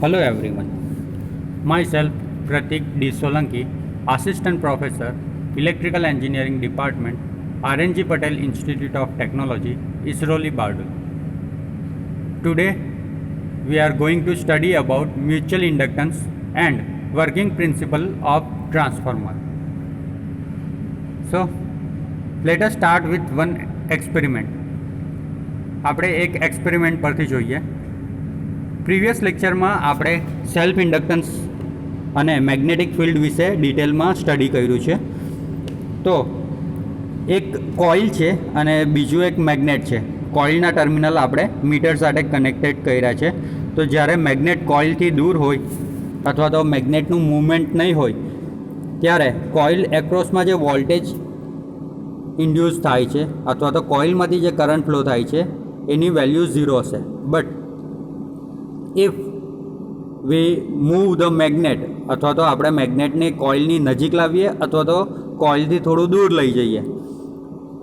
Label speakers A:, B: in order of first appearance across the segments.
A: Hello everyone. Myself Pratik D. Solanki, Assistant Professor, Electrical Engineering Department, RNG Patel Institute of Technology, Isroli Bardul. Today we are going to study about mutual inductance and working principle of transformer. So let us start with one experiment. આપણે એક experiment પરથી જોઈએ. Previous લેક્ચરમાં આપણે self inductance અને magnetic field વિશે ડિટેલમાં study કર્યું છે. તો એક કોઇલ છે અને બીજું એક મેગ્નેટ છે. કોઇલના ટર્મિનલ આપણે મીટર સાથે કનેક્ટેડ કર્યા છે. તો જ્યારે મેગ્નેટ કોઇલથી દૂર હોય અથવા તો મેગ્નેટનું મૂવમેન્ટ નહીં હોય ત્યારે કોઇલ એક્રોસમાં જે વોલ્ટેજ ઇન્ડ્યુસ થાય છે અથવા તો કોઇલમાંથી જે કરંટ ફ્લો થાય છે એની વેલ્યુ 0 હશે. But if V move the magnet અથવા તો આપણે મેગ્નેટને કોઇલની નજીક લાવીએ અથવા તો કોઇલથી થોડું દૂર લઈ જઈએ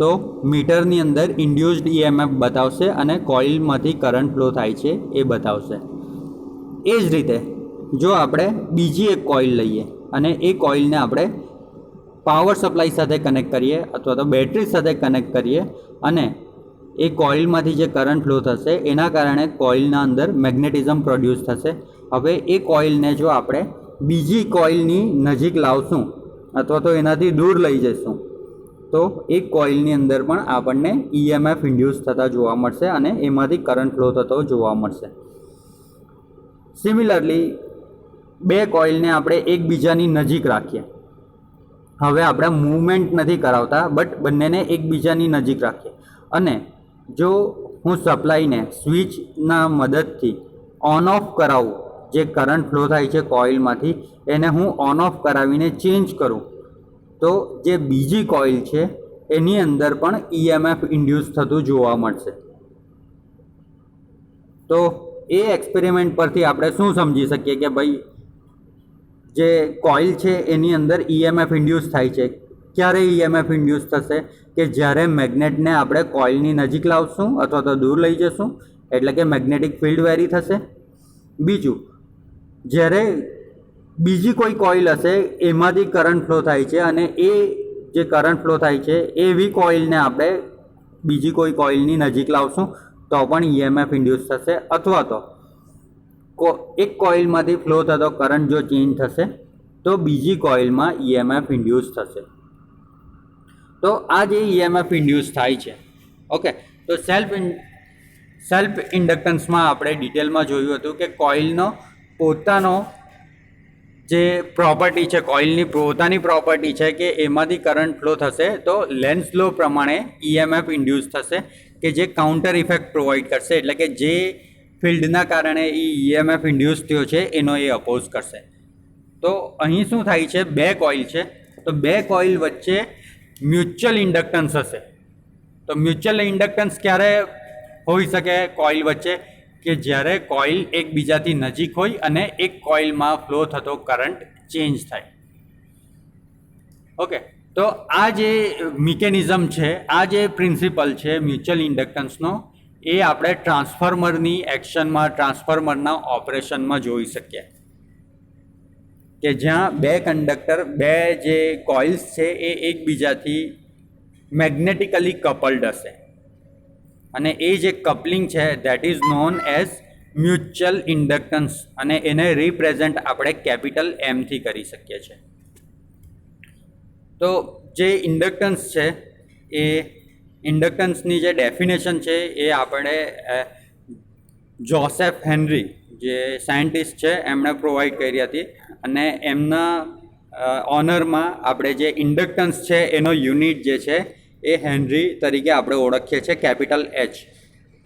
A: તો મીટરની અંદર ઇન્ડ્યુસ્ડ EMF બતાવશે અને કોઇલમાંથી કરંટ ફ્લો થાય છે એ બતાવશે. એ જ રીતે જો આપણે બીજી એક કોઇલ લઈએ અને એ કોઇલને આપણે પાવર સપ્લાય સાથે કનેક્ટ કરીએ અથવા તો બેટરી સાથે કનેક્ટ કરીએ અને એ કોઇલમાંથી જે કરંટ ફ્લો થશે એના કારણે કોઇલના અંદર મેગ્નેટિઝમ પ્રોડ્યુસ થશે. હવે એ કોઇલને જો આપણે બીજી કોઇલની નજીક લાવશું અથવા તો એનાથી દૂર લઈ જઈશું તો એ કોઇલની અંદર પણ આપણને EMF ઇન્ડ્યુસ થતા જોવા મળશે અને એમાંથી કરંટ ફ્લો થતો જોવા મળશે. સિમિલરલી બે કોઇલને આપણે એકબીજાની નજીક રાખીએ. હવે આપણે મૂવમેન્ટ નથી કરાવતા બટ બંનેને એકબીજાની નજીક રાખીએ અને જો હું સપ્લાયને સ્વિચના મદદથી ઓન ઓફ કરાવું, જે કરંટ ફ્લો થાય છે કોઇલમાંથી એને હું ઓન ઓફ કરાવીને ચેન્જ કરું તો જે બીજી કોઇલ છે એની અંદર પણ EMF ઇન્ડ્યુસ થતું જોવા મળશે. તો એ એક્સપેરિમેન્ટ પરથી આપણે શું સમજી શકીએ કે ભાઈ જે કોઇલ છે એની અંદર EMF ઇન્ડ્યુસ થાય છે. ક્યારે EMF ઇન્ડ્યુસ થશે કે જ્યારે મેગ્નેટને આપણે કોઇલની નજીક લાવશું અથવા તો દૂર લઈ જશું એટલે કે મેગ્નેટિક ફિલ્ડ વેરી થશે. બીજું, જ્યારે બીજી કોઈ કોઇલ હશે એમાંથી કરંટ ફ્લો થાય છે અને એ જે કરંટ ફ્લો થાય છે એવી કોઇલને આપણે બીજી કોઈ કોઇલની નજીક લાવશું તો પણ EMF ઇન્ડ્યુસ થશે અથવા તો એક કોઇલમાંથી ફ્લો થતો કરંટ જો ચેન્જ થશે તો બીજી કોઇલમાં EMF ઇન્ડ્યુસ થશે. તો આ જે EMF ઇન્ડ્યુસ થાય છે, ઓકે, તો સેલ્ફ ઇન્ડક્ટન્સમાં આપણે ડિટેલમાં જોયું હતું કે કોઇલનો પોતાનો જે પ્રોપર્ટી છે, કોઇલની પોતાની પ્રોપર્ટી છે કે એમાંથી કરંટ ફ્લો થશે તો લેન્ઝ લો પ્રમાણે EMF ઇન્ડ્યુસ થશે કે જે કાઉન્ટર ઇફેક્ટ પ્રોવાઈડ કરશે, એટલે કે જે ફિલ્ડના કારણે એ EMF ઇન્ડ્યુસ થયો છે એનો એ અપોઝ કરશે. તો અહીં શું થાય છે, બે કોઇલ છે તો બે કોઇલ વચ્ચે મ્યુચ્યુઅલ ઇન્ડક્ટન્સ હશે. તો મ્યુચ્યુઅલ ઇન્ડક્ટન્સ ક્યારે હોઈ શકે કોઇલ વચ્ચે કે જ્યારે કોઇલ એકબીજાથી નજીક હોય અને એક કોઇલમાં ફ્લો થતો કરંટ ચેન્જ થાય. ઓકે, તો આ જે મિકેનિઝમ છે, આ જે પ્રિન્સિપલ છે મ્યુચ્યુઅલ ઇન્ડક્ટન્સનો એ આપણે ટ્રાન્સફોર્મરની એક્શનમાં, ટ્રાન્સફોર્મરના ઓપરેશનમાં જોઈ શકીએ કે જ્યાં બે કંડક્ટર, બે જે કોઇલ્સ છે એ એકબીજાથી મેગ્નેટિકલી કપલ્ડ હશે અને એ જે કપલિંગ છે that is known as mutual inductance અને એને રિપ્રેઝેન્ટ આપણે કેપિટલ M થી કરી શકીએ છીએ. તો જે ઇન્ડક્ટન્સ છે એ ઇન્ડક્ટન્સની જે ડેફિનેશન છે એ આપણે જોસેફ હેનરી જે સાયન્ટિસ્ટ છે એમણે પ્રોવાઈડ કરી હતી અને એમના ઓનરમાં આપણે જે ઇન્ડક્ટન્સ છે એનો યુનિટ જે છે એ હેનરી તરીકે આપણે ઓળખીએ છીએ, કેપિટલ H.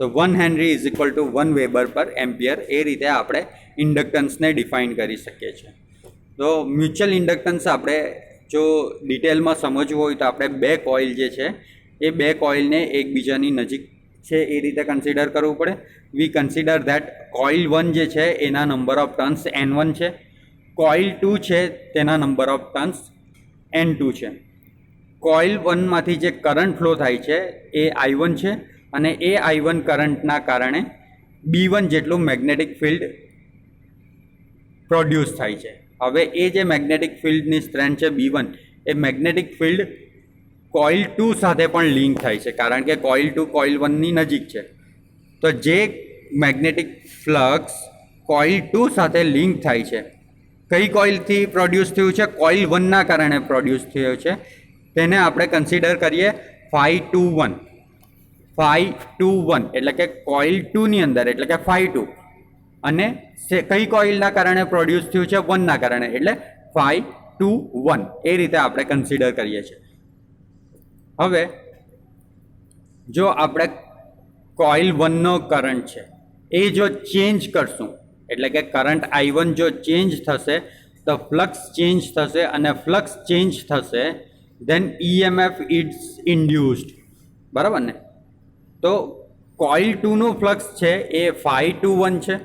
A: તો 1 henry is equal two 1 weber પર એમ્પિયર, એ રીતે આપણે ઇન્ડક્ટન્સને ડિફાઇન કરી શકીએ છીએ. તો મ્યુચ્યુઅલ ઇન્ડક્ટન્સ આપણે જો ડિટેલમાં સમજવું હોય તો આપણે બે કોઇલ જે છે એ બે કોઇલને એકબીજાની નજીક છે એ રીતે કન્સિડર કરવું પડે. વી કન્સિડર ધેટ કોઇલ 1 જે છે એના નંબર ઓફ ટર્ન્સ N1 છે, કોઇલ 2 છે તેના નંબર ઓફ ટર્ન્સ N2 છે. કોઇલ 1માંથી જે કરંટ ફ્લો થાય છે એ I1 છે અને એ I1 કરંટના કારણે B1 જેટલું મેગ્નેટિક ફિલ્ડ પ્રોડ્યુસ થાય છે. હવે એ જે મેગ્નેટિક ફિલ્ડની સ્ટ્રેન્થ છે B1 એ મેગ્નેટિક ફિલ્ડ કોઇલ 2 સાથે પણ લિંક થાય છે, કારણ કે કોઇલ 2 કોઇલ 1 ની નજીક છે. તો જે મેગ્નેટિક ફ્લક્સ કોઇલ 2 સાથે લિંક થાય છે, કઈ કોઇલથી પ્રોડ્યુસ થયું છે? કોઇલ 1 ના કારણે પ્રોડ્યુસ થયો છે. તેને આપણે કન્સિડર કરીએ Φ21. Φ21 એટલે કે કોઇલ 2 ની અંદર, એટલે કે Φ2, અને કઈ કોઇલના કારણે પ્રોડ્યુસ થયું છે? 1 ના કારણે, એટલે Φ21. એ રીતે આપણે કન્સિડર કરીએ છીએ. હવે જો આપણે કોઇલ 1 નો કરંટ છે એ જો ચેન્જ કરશું, એટલે કે કરંટ I1 જો ચેન્જ થશે તો ફ્લક્સ ચેન્જ થશે, અને ફ્લક્સ ચેન્જ થશે ધેન EMF ઇઝ ઇન્ડ્યુસ્ડ. બરાબર ને? તો કોઇલ 2 નું ફ્લક્સ છે એ Φ21 છે.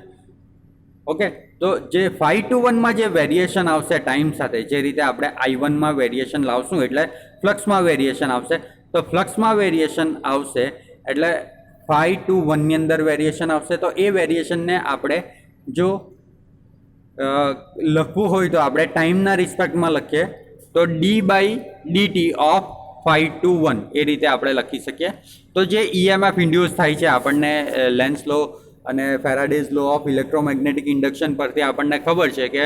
A: ઓકે, તો જે Φ21 માં જે વેરિએશન આવશે ટાઈમ સાથે, જે રીતે આપણે I1 માં વેરિએશન લાવશું એટલે ફ્લક્સમાં વેરિએશન આવશે, તો ફ્લક્સમાં વેરિએશન આવશે એટલે Φ21 ની અંદર વેરિએશન આવશે. તો એ વેરિએશનને આપણે જો લખવું હોય તો આપણે ટાઈમના રિસ્પેક્ટમાં લખીએ તો d/dt ઓફ Φ21 એ રીતે આપણે લખી શકીએ. તો જે EMF ઇન્ડ્યુસ થાય છે, આપણને લેન્સ લો અને Faraday's law of electromagnetic induction પરથી આપણને ખબર છે કે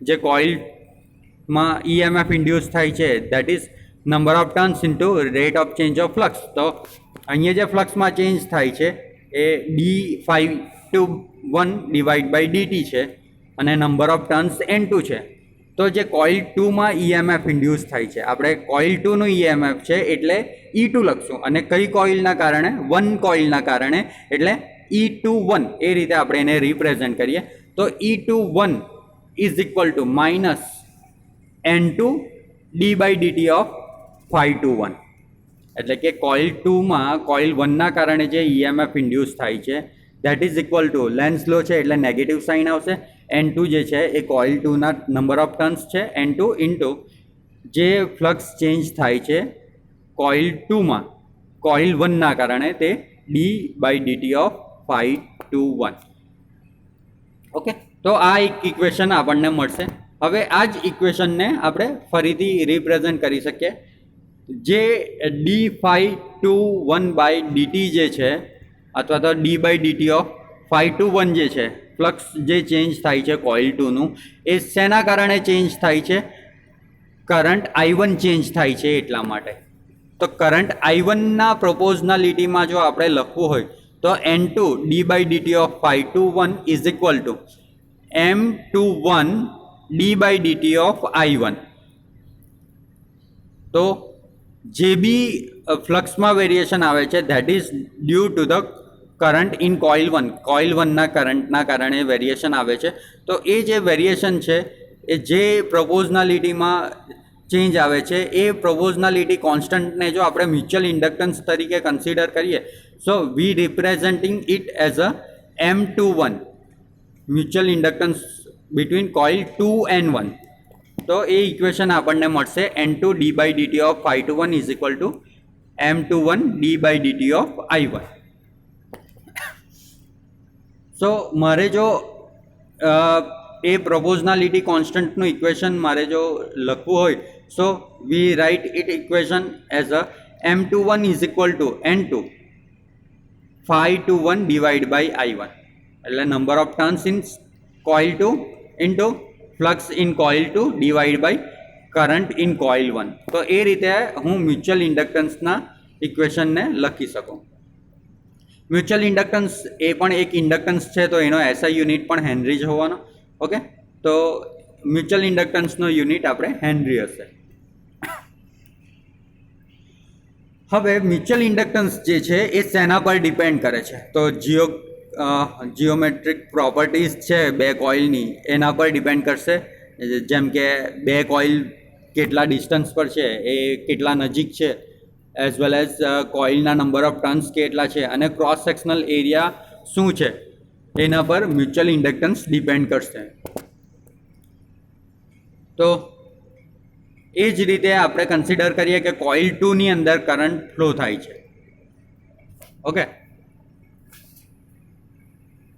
A: જે કોઇલમાં EMF ઇન્ડ્યુસ થાય છે that is number of turns into rate of change of flux. તો અહીંયા જે ફ્લક્સમાં ચેન્જ થાય છે એ d/Φ21/dt છે, અને નંબર ઓફ ટર્ન્સ N2 છે. તો જે કોઇલ 2 માં EMF ઇન્ડ્યુસ થાય છે, આપણે કોઇલ 2 નું EMF છે એટલે E2 લખશું, અને કઈ કોઇલના કારણે? 1 કોઇલના કારણે, એટલે E21. એ રીતે આપણે એને રિપ્રેઝેન્ટ કરીએ તો E21 is equal to minus N2 d/dt of Φ21. એટલે કે કોઇલ 2 માં કોઇલ 1 ના કારણે જે EMF ઇન્ડ્યુસ થાય છે that is equal to, Lenz law છે એટલે નેગેટિવ સાઇન આવશે, N2 જે છે એ કોઇલ 2 ના નંબર ઓફ ટર્ન્સ છે, N2 ઇન્ટુ જે ફ્લક્સ ચેન્જ થાય છે કોઇલ 2 માં કોઇલ 1 ના કારણે, તે d/dt ઓફ Φ21. ઓકે, તો આ એક ઇક્વેશન આપણને મળશે. હવે આ જ ઇક્વેશનને આપણે ફરીથી રિપ્રેઝેન્ટ કરી શકીએ. જે d/Φ21/dt જે છે, અથવા તો d/dt ઓફ Φ21 જે છે, ફ્લક્સ જે ચેન્જ થાય છે કોઇલ 2 નું, એ શેના કારણે ચેન્જ થાય છે? કરંટ I1 ચેન્જ થાય છે એટલા માટે. તો કરંટ I1 ના પ્રોપોઝનાલિટીમાં જો આપણે લખવું હોય તો N2 d/dt of Φ21 is equal to M21 d/dt of I1. તો જે બી ફ્લક્સમાં વેરિએશન આવે છે that is due to the current in coil 1. Coil 1ના કરંટના કારણે વેરિએશન આવે છે. તો એ જે વેરિએશન છે એ જે પ્રોપોઝનાલિટીમાં ચેન્જ આવે છે, એ પ્રોપોઝનાલિટી કોન્સ્ટન્ટને જો આપણે મ્યુચ્યુઅલ ઇન્ડક્ટન્સ તરીકે કન્સિડર કરીએ, so we representing it as a M21, mutual inductance between coil 2 and 1. તો એ ઇક્વેશન આપણને મળશે N2 d/dt of Φ21 is equal to M21 d/dt of I1. So મારે જો એ પ્રોપોઝનાલિટી કોન્સ્ટન્ટનું ઇક્વેશન મારે જો લખવું હોય, so we write it equation as a M21 is equal to N2 Φ21 divide by I1, એટલે number of turns in coil 2 into flux in coil 2 divide by current in coil 1. તો એ રીતે હું મ્યુચ્યુઅલ ઇન્ડક્ટન્સના ઇક્વેશનને લખી શકું. મ્યુચ્યુઅલ ઇન્ડક્ટન્સ એ પણ એક inductance છે, તો એનો SI યુનિટ પણ હેનરી જ હોવાનો. ઓકે, તો મ્યુચ્યુઅલ ઇન્ડક્ટન્સનો યુનિટ આપણે હેનરી હશે. હવે મ્યુચ્યુઅલ ઇન્ડક્ટન્સ જે છે એ શેના પર ડિપેન્ડ કરે છે? તો જીઓમેટ્રિક પ્રોપર્ટીઝ છે બે કોઇલની, એના પર ડિપેન્ડ કરશે. જેમ કે બે કોઇલ કેટલા ડિસ્ટન્સ પર છે, એ કેટલા નજીક છે, એઝ વેલ એઝ કોઇલના નંબર ઓફ ટર્ન્સ કેટલા છે, અને ક્રોસ સેક્શનલ એરિયા શું છે, એના પર મ્યુચ્યુઅલ ઇન્ડક્ટન્સ ડિપેન્ડ કરશે. તો એ જ રીતે આપણે કન્સિડર કરીએ કે કોઇલ 2 ની અંદર કરંટ ફ્લો થાય છે. ઓકે,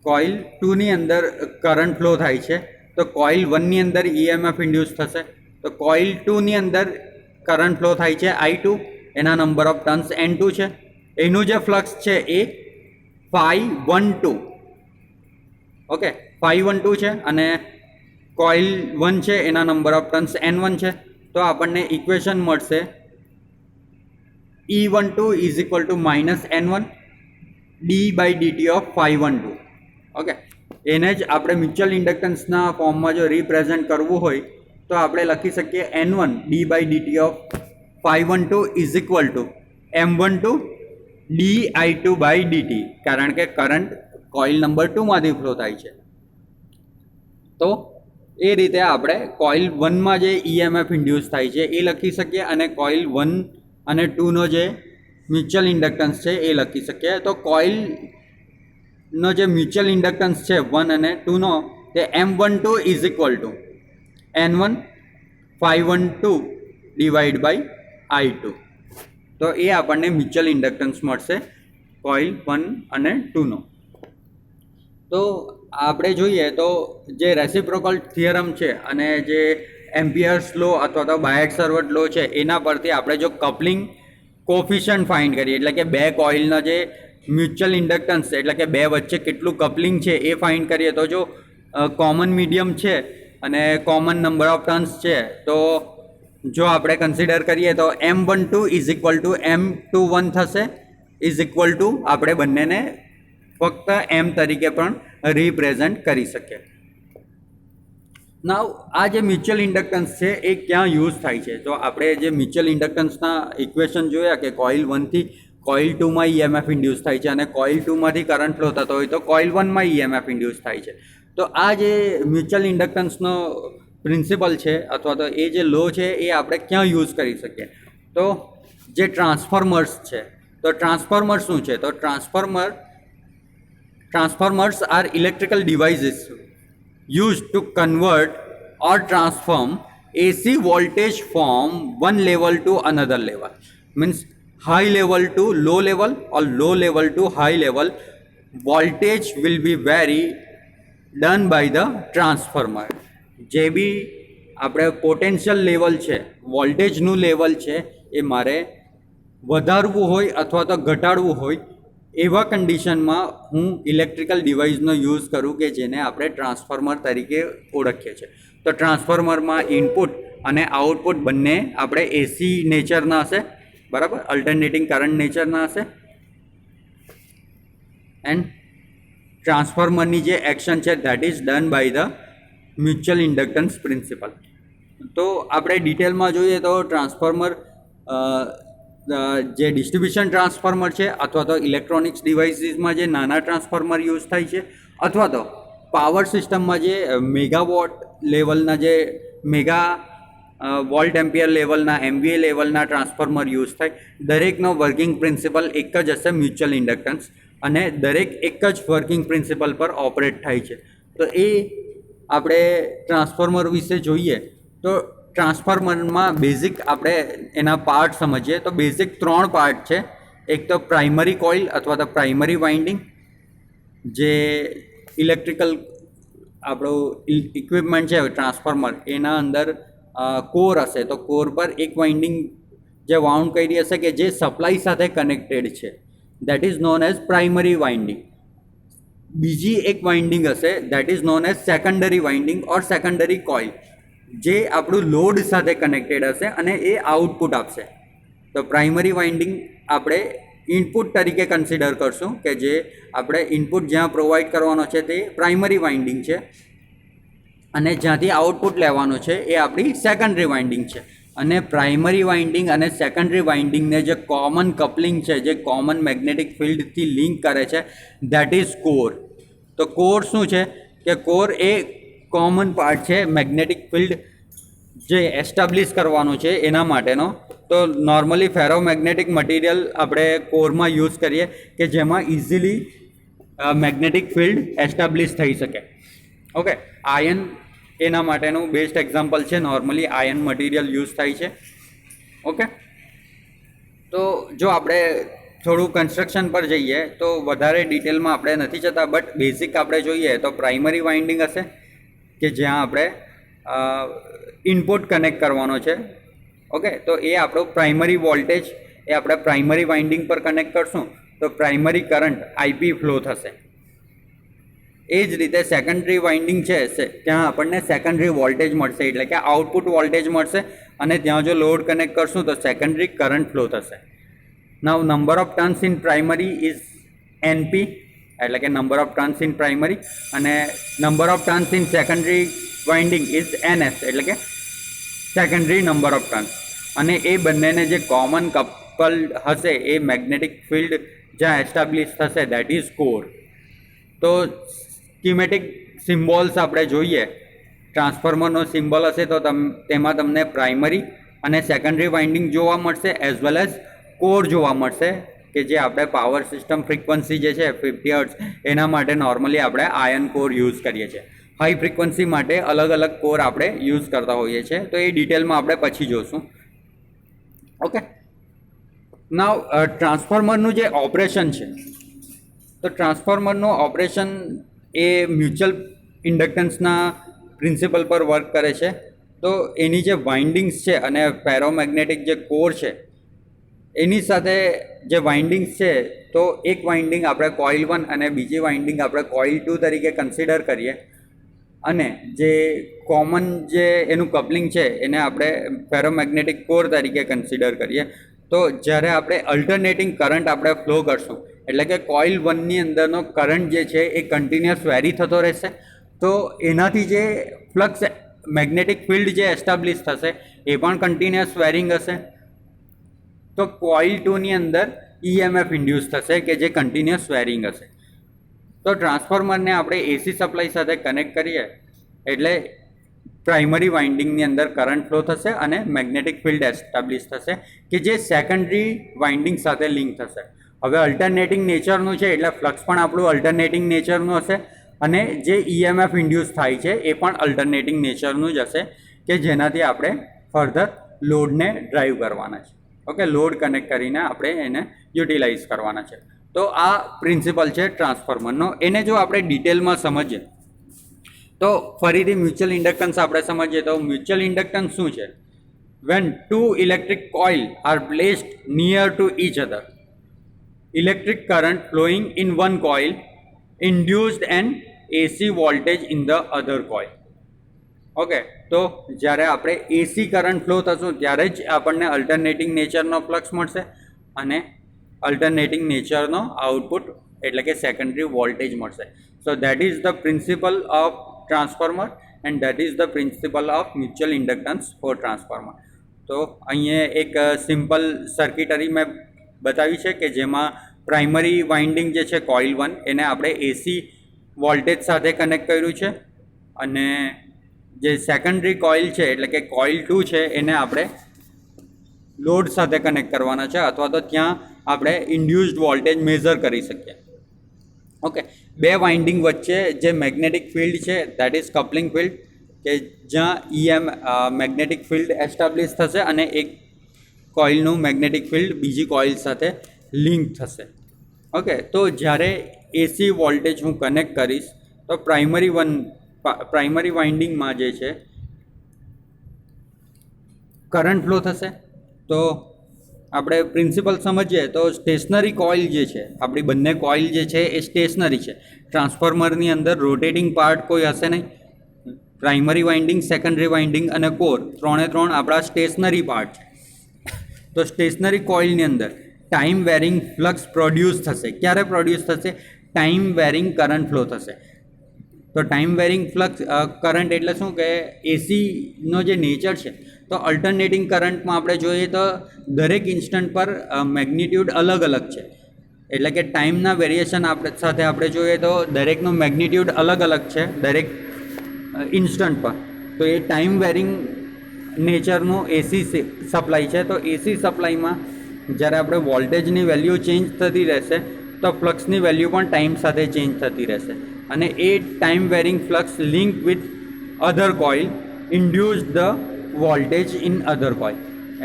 A: કોઇલ 2 ની અંદર કરંટ ફ્લો થાય છે, તો કોઇલ 1 ની અંદર EMF ઇન્ડ્યુસ થશે. તો કોઇલ 2 ની અંદર કરંટ ફ્લો થાય છે I2, એના નંબર ઓફ ટર્ન્સ N2 છે. એનું જે ફ્લક્સ છે એ phi12, ઓકે, phi12 છે અને કોઇલ 1 છે એના નંબર ઓફ ટર્ન્સ N1 છે. તો આપણને ઇક્વેશન મળશે E12 is equal to minus N1 d/dt of phi12. Okay, એને જ આપણે મ્યુચ્યુઅલ ઇન્ડક્ટન્સના ફોર્મમાં જો રિપ્રેઝેન્ટ કરવું હોય તો આપણે લખી શકીએ N1 d/dt of phi12 is equal two M12 di2/dt, કારણ કે કરંટ કોઇલ નંબર 2 માંથી ફ્લો થાય છે. તો એ રીતે આપણે કોઇલ 1 માં જે EMF ઇન્ડ્યુસ થાય છે એ લખી શકીએ અને કોઇલ 1 અને 2 નો જે મ્યુચ્યુઅલ ઇન્ડક્ટન્સ છે એ લખી શકીએ. તો કોઇલનો જે મ્યુચ્યુઅલ ઇન્ડક્ટન્સ છે 1 અને 2 નો, તે M12 is equal to N1 phi12 divide by I2. તો એ આપણને મ્યુચ્યુઅલ ઇન્ડક્ટન્સ મળશે કોઇલ 1 અને 2 નો. તો આપણે જોઈએ તો જે રેસિપ્રોકલ થિયરમ છે અને જે એમ્પિયર્સ લો અથવા તો બાયટ-સર્વટ લો છે એના પરથી આપણે જો કપલિંગ કોફિશિયન્ટ ફાઇન્ડ કરીએ, એટલે કે બે કોઇલના જે મ્યુચ્યુઅલ ઇન્ડક્ટન્સ એટલે કે બે વચ્ચે કેટલું કપલિંગ છે એ ફાઇન્ડ કરીએ, તો જો કોમન મીડિયમ છે અને કોમન નંબર ઓફ ટર્ન્સ છે, તો જો આપણે કન્સિડર કરીએ તો M12 is equal to M21 થશે, ઇઝ ઇક્વલ ટુ આપણે બંનેને ફક્ત M તરીકે પણ રિપ્રેઝેન્ટ કરી શકીએ. નાવ આ જે મ્યુચ્યુઅલ ઇન્ડક્ટન્સ છે એ ક્યાં યુઝ થાય છે? તો આપણે જે મ્યુચ્યુઅલ ઇન્ડક્ટન્સના ઇક્વેશન જોયા કે કોઇલ 1 થી કોઇલ 2 માં EMF ઇન્ડ્યુસ થાય છે અને કોઇલ 2 માંથી કરંટ ફ્લો થતો હોય તો કોઇલ 1 માં EMF ઇન્ડ્યુસ થાય છે. તો આ જે મ્યુચ્યુઅલ ઇન્ડક્ટન્સનો પ્રિન્સિપલ છે અથવા તો એ જે લો છે એ આપણે ક્યાં યુઝ કરી શકીએ? તો જે ટ્રાન્સફોર્મર્સ છે, તો ટ્રાન્સફોર્મર શું છે? તો transformers are electrical devices used to convert or transform AC voltage from one level to another level. Means high level to low level or low level to high level. Voltage will be vary done by the transformer. જે બી આપણે potential level છે, વોલ્ટેજનું level છે, એ મારે વધારવું હોય અથવા તો ઘટાડવું હોય એવા કન્ડિશનમાં હું ઇલેક્ટ્રિકલ ડિવાઇસનો યુઝ કરું કે જેને આપણે ટ્રાન્સફોર્મર તરીકે ઓળખીએ છીએ. તો ટ્રાન્સફોર્મરમાં ઇનપુટ અને આઉટપુટ બંને આપણે એસી નેચરના હશે, બરાબર, અલ્ટરનેટિંગ કરંટ નેચરના હશે. એન્ડ ટ્રાન્સફોર્મરની જે એક્શન છે that is done by the mutual inductance principle. તો આપણે ડિટેલમાં જોઈએ તો ટ્રાન્સફોર્મર જે ડિસ્ટ્રીબ્યુશન ટ્રાન્સફોર્મર છે અથવા તો ઇલેક્ટ્રોનિક્સ ડિવાઇસીસમાં જે નાના ટ્રાન્સફોર્મર યુઝ થાય છે અથવા તો પાવર સિસ્ટમમાં જે મેગાવોટ લેવલના જે મેગા વોલ્ટ એમ્પિયર લેવલના MVA લેવલના ટ્રાન્સફોર્મર યુઝ થાય, દરેકનો વર્કિંગ પ્રિન્સિપલ એક જ હશે મ્યુચ્યુઅલ ઇન્ડક્ટન્સ અને દરેક એક જ વર્કિંગ પ્રિન્સિપલ પર ઓપરેટ થાય છે. તો એ આપણે ટ્રાન્સફોર્મર વિશે જોઈએ તો ટ્રાન્સફોર્મરમાં બેઝિક આપણે એના પાર્ટ સમજીએ તો બેઝિક 3 પાર્ટ છે. એક તો પ્રાઇમરી કોઇલ અથવા તો પ્રાઇમરી વાઇન્ડિંગ, જે ઇલેક્ટ્રિકલ આપણું ઇક્વિપમેન્ટ છે ટ્રાન્સફોર્મર, એના અંદર કોર હશે. તો કોર પર એક વાઇન્ડિંગ જે વાઉન્ડ કરી હશે કે જે સપ્લાય સાથે કનેક્ટેડ છે, that is known as primary winding. બીજી એક વાઇન્ડિંગ હશે that is known as secondary winding or secondary coil, જે આપણું લોડ સાથે કનેક્ટેડ હશે અને એ આઉટપુટ આપશે. તો પ્રાઇમરી વાઇન્ડિંગ આપણે ઇનપુટ તરીકે કન્સિડર કરશું કે જે આપણે ઇનપુટ જ્યાં પ્રોવાઈડ કરવાનો છે તે પ્રાઇમરી વાઇન્ડિંગ છે અને જ્યાંથી આઉટપુટ લેવાનું છે એ આપણી સેકન્ડરી વાઇન્ડિંગ છે. અને પ્રાઇમરી વાઇન્ડિંગ અને સેકન્ડરી વાઇન્ડિંગને જે કોમન કપલિંગ છે, જે કોમન મેગ્નેટિક ફિલ્ડથી લિંક કરે છે, ધેટ ઇઝ કોર. તો કોર શું છે કે કોર એ કોમન પાર્ટ છે મેગ્નેટિક ફિલ્ડ જે એસ્ટાબ્લિશ કરવાનું છે એના માટેનો. તો નોર્મલી ફેરોમેગ્નેટિક મટીરિયલ આપણે કોરમાં યુઝ કરીએ કે જેમાં ઇઝીલી મેગ્નેટિક ફિલ્ડ એસ્ટાબ્લિશ થઈ શકે. ઓકે, આયન એના માટેનું બેસ્ટ એક્ઝામ્પલ છે. નોર્મલી આયન મટીરિયલ યુઝ થાય છે. ઓકે, તો જો આપણે થોડું કન્સ્ટ્રક્શન પર જઈએ તો વધારે ડિટેલમાં આપણે નથી જતા, બટ બેઝિક આપણે જોઈએ તો પ્રાઇમરી વાઇન્ડિંગ હશે કે જ્યાં આપણે ઇનપુટ કનેક્ટ કરવાનો છે. ઓકે, તો એ આપણો પ્રાઇમરી વોલ્ટેજ એ આપણે પ્રાઇમરી વાઇન્ડિંગ પર કનેક્ટ કરશું તો પ્રાઇમરી કરંટ આઈપી ફ્લો થશે. એ જ રીતે સેકન્ડરી વાઇન્ડિંગ છે ત્યાં આપણને સેકન્ડરી વોલ્ટેજ મળશે, એટલે કે આઉટપુટ વોલ્ટેજ મળશે, અને ત્યાં જો લોડ કનેક્ટ કરશું તો સેકન્ડરી કરંટ ફ્લો થશે. Now number of turns in primary is N P, એટલે કે number of turns in primary, અને number of turns in secondary winding is N S, એટલે કે સેકન્ડરી નંબર ઓફ ટર્ન્સ. અને એ બંનેને જે કોમન કપલ્ડ હશે એ મેગ્નેટિક ફિલ્ડ જ્યાં એસ્ટાબ્લિશ થશે દેટ ઇઝ કોર. તો સ્કીમેટિક સિમ્બોલ્સ આપણે જોઈએ, ટ્રાન્સફોર્મરનો સિમ્બોલ હશે તો તેમાં તમને પ્રાઇમરી અને સેકન્ડરી વાઇન્ડિંગ જોવા મળશે એઝ વેલ એઝ કોર જોવા મળશે, કે જે આપણે પાવર સિસ્ટમ ફ્રીક્વન્સી જે છે 50 હર્ટ્ઝ એના માટે નોર્મલી આપણે આયર્ન કોર યુઝ કરીએ છીએ. હાઈ ફ્રીક્વન્સી માટે અલગ અલગ કોર આપણે યુઝ કરતા હોઈએ છીએ, તો એ ડિટેલમાં આપણે પછી જોશું. ઓકે, નાવ ટ્રાન્સફોર્મરનું જે ઓપરેશન છે, તો ટ્રાન્સફોર્મરનું ઓપરેશન એ મ્યુચ્યુઅલ ઇન્ડક્ટન્સના પ્રિન્સિપલ પર વર્ક કરે છે. તો એની જે વાઇન્ડિંગ્સ છે અને ફેરોમેગ્નેટિક જે કોર છે એની સાથે જે વાઇન્ડિંગ્સ છે, તો એક વાઇન્ડિંગ આપણે કોઇલ 1 અને બીજી વાઇન્ડિંગ આપણે કોઇલ 2 તરીકે કન્સિડર કરીએ, અને જે કોમન જે એનું કપલિંગ છે એને આપણે ફેરોમેગ્નેટિક કોર તરીકે કન્સિડર કરીએ. તો જ્યારે આપણે અલ્ટરનેટિંગ કરંટ આપણે ફ્લો કરશું, એટલે કે કોઇલ 1ની અંદરનો કરંટ જે છે એ કન્ટિન્યુઅસ વેરી થતો રહેશે, તો એનાથી જે ફ્લક્સ મેગ્નેટિક ફિલ્ડ જે એસ્ટાબ્લિશ થશે એ પણ કન્ટિન્યુઅસ વેરિંગ હશે. તો કોઇલ 2ની અંદર EMF ઇન્ડ્યુસ થશે કે જે કન્ટિન્યુઅસ વેરિંગ હશે. તો ટ્રાન્સફોર્મરને આપણે એસી સપ્લાય સાથે કનેક્ટ કરીએ એટલે પ્રાઇમરી વાઇન્ડિંગની અંદર કરંટ ફ્લો થશે અને મેગ્નેટિક ફિલ્ડ એસ્ટાબ્લિશ થશે કે જે સેકન્ડરી વાઇન્ડિંગ સાથે લિંક થશે. હવે અલ્ટરનેટિંગ નેચરનું છે એટલે ફ્લક્સ પણ આપણું અલ્ટરનેટિંગ નેચરનું હશે, અને જે EMF ઇન્ડ્યુસ થાય છે એ પણ અલ્ટરનેટિંગ નેચરનું જ હશે, કે જેનાથી આપણે ફર્ધર લોડને ડ્રાઈવ કરવાના છે. ઓકે, લોડ કનેક્ટ કરીને આપણે એને યુટિલાઇઝ કરવાના છે. તો આ પ્રિન્સિપલ છે ટ્રાન્સફોર્મરનો. એને જો આપણે ડિટેલમાં સમજીએ તો ફરીથી મ્યુચ્યુઅલ ઇન્ડક્ટન્સ આપણે સમજીએ તો મ્યુચ્યુઅલ ઇન્ડક્ટન્સ શું છે? When two electric coil are placed near to each other, electric current flowing in one coil induced an AC voltage in the other coil. Okay, તો જ્યારે આપણે એસી કરંટ ફ્લો થશું ત્યારે જ આપણને અલ્ટરનેટિંગ નેચરનો ફ્લક્સ મળશે અને અલ્ટરનેટિંગ નેચરનો આઉટપુટ એટલે કે સેકન્ડરી વોલ્ટેજ મળશે. So that is the principle of transformer and that is the principle of mutual inductance for transformer. તો અહીંયા એક સિમ્પલ સર્કિટરી મેં બતાવી છે કે જેમાં પ્રાઇમરી વાઇન્ડિંગ જે છે કોઇલ 1 એને આપણે એસી વોલ્ટેજ સાથે કનેક્ટ કર્યું છે, અને જે સેકન્ડરી કોઇલ છે એટલે કે કોઇલ 2 છે એને આપણે લોડ સાથે કનેક્ટ કરવાના છે, અથવા તો ત્યાં આપણે ઇન્ડ્યુસ્ડ વોલ્ટેજ મેઝર કરી શકીએ. ઓકે, બે વાઇન્ડિંગ વચ્ચે જે મેગ્નેટિક ફિલ્ડ છે દેટ ઇઝ કપલિંગ ફિલ્ડ, કે જ્યાં મેગ્નેટિક ફિલ્ડ એસ્ટાબ્લિશ થશે અને એક કોઇલનું મેગ્નેટિક ફિલ્ડ બીજી કોઇલ સાથે લિંક થશે. ઓકે, તો જ્યારે એસી વોલ્ટેજ હું કનેક્ટ કરીશ તો પ્રાઇમરી વાઇન્ડિંગમાં જે છે કરંટ ફ્લો થશે. તો આપણે પ્રિન્સિપલ સમજીએ તો સ્ટેશનરી કોઇલ જે છે, આપણી બંને કોઇલ જે છે એ સ્ટેશનરી છે. ટ્રાન્સફોર્મરની અંદર રોટેટિંગ પાર્ટ કોઈ હશે નહીં. પ્રાઇમરી વાઇન્ડિંગ, સેકન્ડરી વાઇન્ડિંગ અને કોર ત્રણે ત્રણ આપણા સ્ટેશનરી પાર્ટ છે. તો સ્ટેશનરી કોઇલની અંદર ટાઈમ વેરિંગ ફ્લક્સ પ્રોડ્યુસ થશે. ક્યારે પ્રોડ્યુસ થશે? ટાઈમ વેરિંગ કરંટ ફ્લો થશે. તો ટાઈમ વેરિંગ ફ્લક્સ કરંટ એટલે શું કે એસીનો જે નેચર છે, તો અલ્ટરનેટિંગ કરંટમાં આપણે જોઈએ તો દરેક ઇન્સ્ટન્ટ પર મેગ્નિટ્યુડ અલગ અલગ છે, એટલે કે ટાઈમના વેરિએશન સાથે આપણે જોઈએ તો દરેકનું મેગ્નિટ્યુડ અલગ અલગ છે દરેક ઇન્સ્ટન્ટ પર. તો એ ટાઈમ વેરિંગ નેચરનું એસી સપ્લાય છે. તો એસી સપ્લાયમાં જ્યારે આપણે વોલ્ટેજની વેલ્યુ ચેન્જ થતી રહેશે તો ફ્લક્સની વેલ્યુ પણ ટાઈમ સાથે ચેન્જ થતી રહેશે, અને એ time varying flux link with other coil induce the voltage in other coil.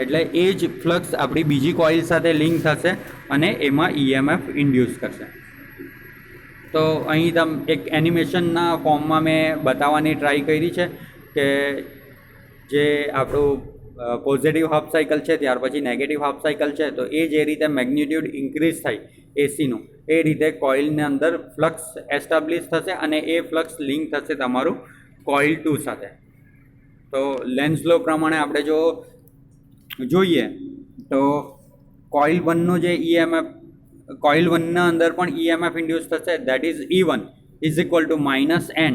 A: એટલે એ જ ફ્લક્સ આપણી બીજી કોઇલ સાથે લિંક થશે અને એમાં EMF ઇન્ડ્યુસ કરશે. તો અહીં એક એનિમેશનના ફોર્મમાં મેં બતાવવાની ટ્રાય કરી છે કે જે આપણું પોઝિટિવ હાફ સાયકલ છે, ત્યાર પછી નેગેટિવ હાફ સાયકલ છે, તો એ જે રીતે મેગ્નિટ્યુડ ઇન્ક્રીઝ થાય એસીનું, એ રીતે કોઇલની અંદર ફ્લક્સ એસ્ટાબ્લિશ થશે અને એ ફ્લક્સ લિંક થશે તમારું કોઇલ 2 સાથે. તો લેન્ઝ લો પ્રમાણે આપણે જો જોઈએ તો કોઇલ 1નો જે EMF, કોઇલ 1ના અંદર પણ EMF ઇન્ડ્યુસ થશે, that is E1 is equal two -N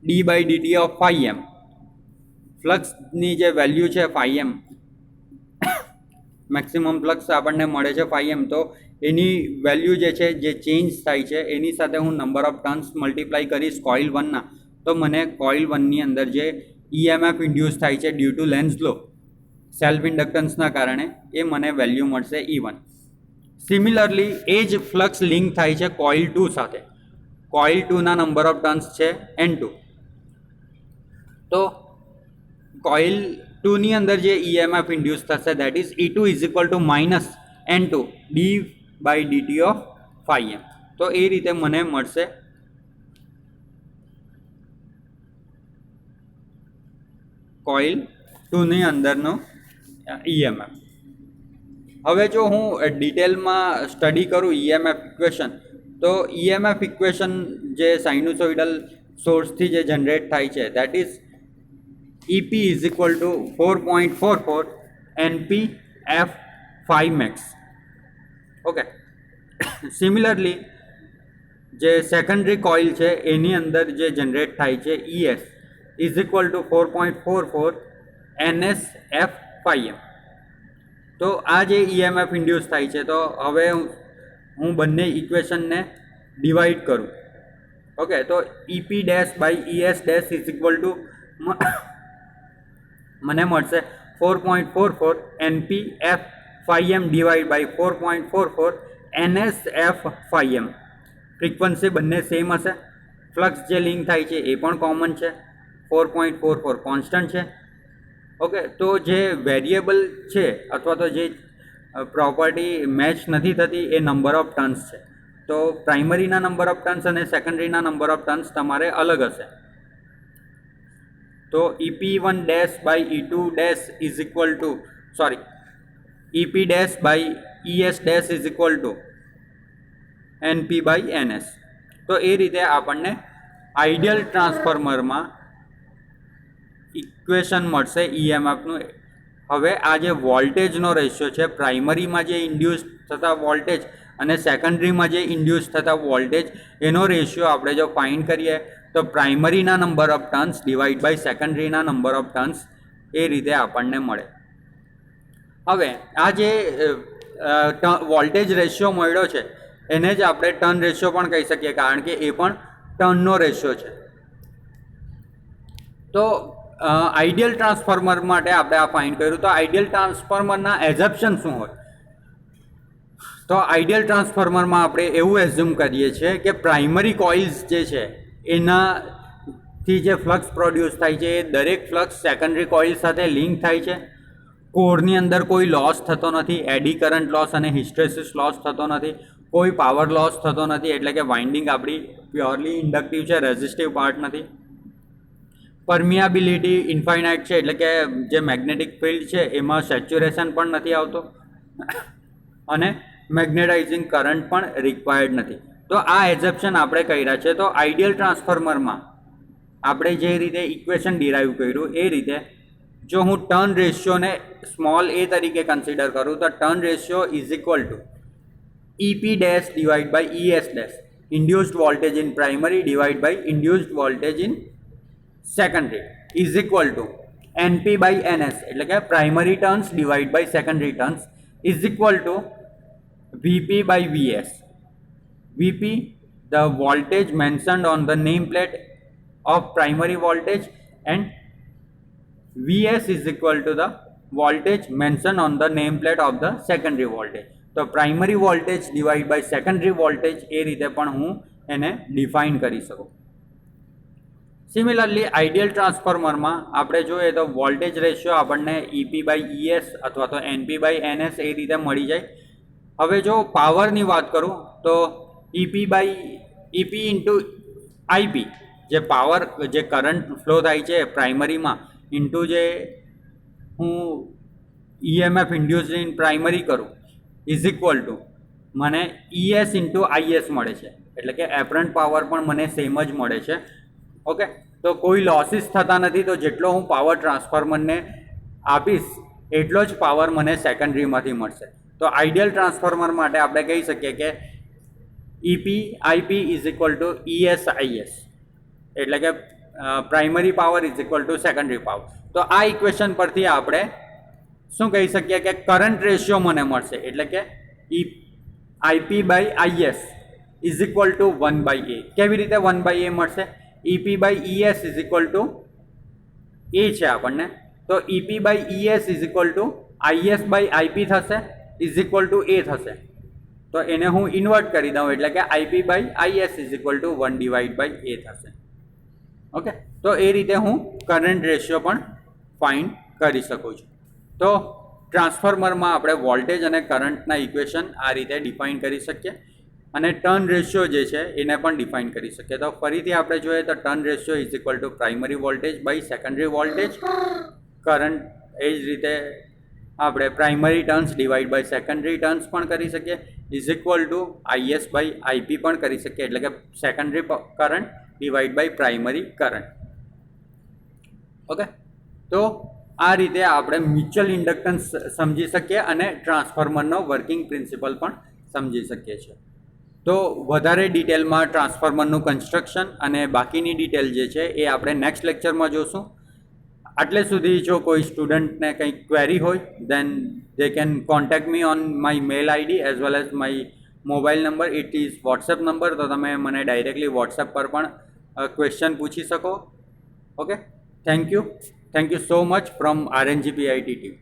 A: d/dt of φm. ફ્લક્સની જે વેલ્યુ છે φm, મેક્સિમમ ફ્લક્સ આપણને મળે છે φm, તો એની વેલ્યુ જે છે જે ચેન્જ થાય છે એની સાથે હું નંબર ઓફ ટર્ન્સ મલ્ટીપ્લાય કરીશ કોઇલ 1ના, તો મને કોઇલ 1ની અંદર જે EMF ઇન્ડ્યુસ થાય છે due to Lenz law self ઇન્ડક્ટન્સના કારણે, એ મને વેલ્યુ મળશે E1. સિમિલરલી એ જ ફ્લક્સ લિંક થાય છે કોઇલ 2 સાથે. કોઇલ 2ના નંબર ઓફ ટર્ન્સ છે N2. તો કોઇલ 2ની અંદર જે EMF ઇન્ડ્યુસ થશે that is E2 is equal to -N2 d/dt of φm. તો એ રીતે મને મળશે કોઇલ 2ની અંદરનો EMF. હવે જો હું ડિટેલમાં સ્ટડી કરું EMF ઇક્વેશન, તો EMF ઇક્વેશન જે સાઇનુસોઇડલ સોર્સથી જે જનરેટ થાય છે that is EP is equal two 4.44 NP F phi max. Okay, similarly જે સેકન્ડરી કોઇલ છે એની અંદર જે જનરેટ થાય છે ES is equal two 4.44 NS F phi m. તો આ જે EMF ઇન્ડ્યુસ થાય છે, તો હવે હું બંને ઇક્વેશનને ડિવાઈડ કરું. ઓકે, તો EP dash by ES dash is equal to મને મળશે 4.44 NP F phi m divide by 4.44 NS F phi m. Frequency બંને સેમ હશે, ફ્લક્સ જે લિંક થાય છે એ પણ કોમન છે, 4.44 કોન્સ્ટન્ટ છે. ઓકે, તો જે વેરિયેબલ છે અથવા તો જે પ્રોપર્ટી મેચ નથી થતી એ નંબર ઓફ ટર્ન્સ છે. તો પ્રાઇમરીના નંબર ઓફ ટર્ન્સ અને સેકન્ડરીના નંબર ઓફ ટર્ન્સ તમારે અલગ હશે. તો EP1 dash by E2 dash is equal to EP dash by ES dash is equal to NP by NS. તો એ રીતે આપણને આઈડિયલ ટ્રાન્સફોર્મરમાં ઇક્વેશન મળશે EMFનું. હવે આ જે વોલ્ટેજનો રેશિયો છે, પ્રાઇમરીમાં જે ઇન્ડ્યુસ થતા વોલ્ટેજ અને સેકન્ડરીમાં જે ઇન્ડ્યુસ થતા વોલ્ટેજ, એનો રેશિયો આપણે જો ફાઇન્ડ કરીએ તો પ્રાઇમરીના number of turns divide by સેકન્ડરીના નંબર ઓફ ટર્ન્સ, એ રીતે આપણને મળે. હવે આ જે વોલ્ટેજ રેશિયો મળ્યો છે એને જ આપણે ટર્ન રેશિયો પણ કહી શકીએ, કારણ કે એ પણ ટર્નનો રેશિયો છે. તો આઈડિયલ ટ્રાન્સફોર્મર માટે આપણે આ ફાઇન્ડ કર્યું. તો આઈડિયલ ટ્રાન્સફોર્મરના એઝમ્પશન શું હોય? તો આઈડિયલ ટ્રાન્સફોર્મરમાં આપણે એવું એઝ્યુમ કરીએ છીએ કે પ્રાઇમરી કોઇલ્સ જે છે એનાથી જે ફ્લક્સ પ્રોડ્યુસ થાય છે એ દરેક ફ્લક્સ સેકન્ડરી કોઇલ સાથે લિંક થાય છે. કોરની અંદર કોઈ લોસ થતો નથી, એડી કરંટ લોસ અને હિસ્ટ્રેસિસ લોસ થતો નથી, કોઈ પાવર લોસ થતો નથી, એટલે કે વાઇન્ડિંગ આપણી પ્યોરલી ઇન્ડક્ટિવ છે, રેઝિસ્ટિવ પાર્ટ નથી. પરમિયાબિલિટી ઇન્ફાઇનાઇટ છે, એટલે કે જે મેગ્નેટિક ફિલ્ડ છે એમાં સેચ્યુરેશન પણ નથી આવતો અને મેગ્નેટાઇઝિંગ કરંટ પણ રિક્વાયર્ડ નથી. તો આ એઝમ્પશન આપણે કર્યા છે. તો આઈડિયલ ટ્રાન્સફોર્મરમાં આપણે જે રીતે ઇક્વેશન ડિરાઈવ કર્યું એ રીતે જો હું ટર્ન રેશિયોને સ્મોલ a તરીકે કન્સિડર કરું, તો turn ratio is equal to EP dash divide by ES dash, induced voltage in primary divide by induced voltage in secondary, is equal to NP by NS, એટલે કે primary turns divide by secondary turns, is equal to VP by VS. VP, the voltage mentioned on the nameplate of primary voltage, and VS is equal to the voltage mentioned on the nameplate of the secondary voltage. તો primary voltage divide by secondary voltage એ રીતે પણ હું એને define કરી શકું. Similarly ideal ટ્રાન્સફોર્મરમાં આપણે જોઈએ તો વોલ્ટેજ રેશિયો આપણને EP બાય ES અથવા તો NP બાય NS એ રીતે મળી જાય. હવે જો પાવરની વાત કરું તો EP by EP into IP, જે પાવર જે કરંટ ફ્લો થાય છે પ્રાઇમરીમાં ઇન્ટુ જે હું ઈએમએફ ઇન્ડ્યુસ ઇન પ્રાઇમરી કરું ઇઝ ઇક્વલ ટુ મને ES ઇન્ટુ IS મળે છે, એટલે કે એપરન્ટ પાવર પણ મને સેમ જ મળે છે. ઓકે, તો કોઈ લોસીસ થતા નથી. તો જેટલો હું પાવર ટ્રાન્સફોર્મરને આપીશ એટલો જ પાવર મને સેકન્ડરીમાંથી મળશે. તો આઈડિયલ ટ્રાન્સફોર્મર માટે આપણે કહી શકીએ કે EP IP is equal two ES IS, એટલે કે primary power is equal two secondary power. તો આ ઇક્વેશન પરથી આપણે શું કહી શકીએ કે કરંટ રેશિયો મને મળશે, એટલે કે IP by IS is equal to 1/A. કેવી રીતે 1/A મળશે? EP by ES is equal to A છે આપણને, તો EP by ES is equal to IS by IP થશે ઇઝ ઇક્વલ ટુ A થશે. તો એને હું ઇન્વર્ટ કરી દઉં એટલે કે IP by IS is equal to 1/A થશે. ઓકે, તો એ રીતે હું કરંટ રેશિયો પણ ફાઇન્ડ કરી શકું છું. તો ટ્રાન્સફોર્મરમાં આપણે વોલ્ટેજ અને કરંટના ઇક્વેશન આ રીતે ડિફાઇન કરી શકીએ અને ટર્ન રેશિયો જે છે એને પણ ડિફાઇન કરી શકીએ. તો ફરીથી આપણે જોઈએ તો turn ratio is equal to primary voltage by secondary voltage. Current એ જ રીતે આપણે primary turns divide by secondary turns પણ કરી શકીએ is equal to IS by I P પણ કરી શકીએ, એટલે કે secondary current divide by primary current. Okay, તો આ રીતે આપણે મ્યુચ્યુઅલ ઇન્ડક્ટન્સ સમજી શકીએ અને ટ્રાન્સફોર્મરનો વર્કિંગ પ્રિન્સિપલ પણ સમજી શકીએ છીએ. તો વધારે ડિટેલમાં ટ્રાન્સફોર્મરનું કન્સ્ટ્રક્શન અને બાકીની ડિટેલ જે છે એ આપણે નેક્સ્ટ લેક્ચરમાં જોશું. આટલે સુધી જો કોઈ સ્ટુડન્ટને કંઈક ક્વેરી હોય then they can contact me on my mail ID as well as my mobile number. It is WhatsApp number, તો તમે મને ડાયરેક્ટલી વોટ્સએપ પર પણ ક્વેશ્ચન પૂછી શકો. Okay, thank you so much from RNGPIT team.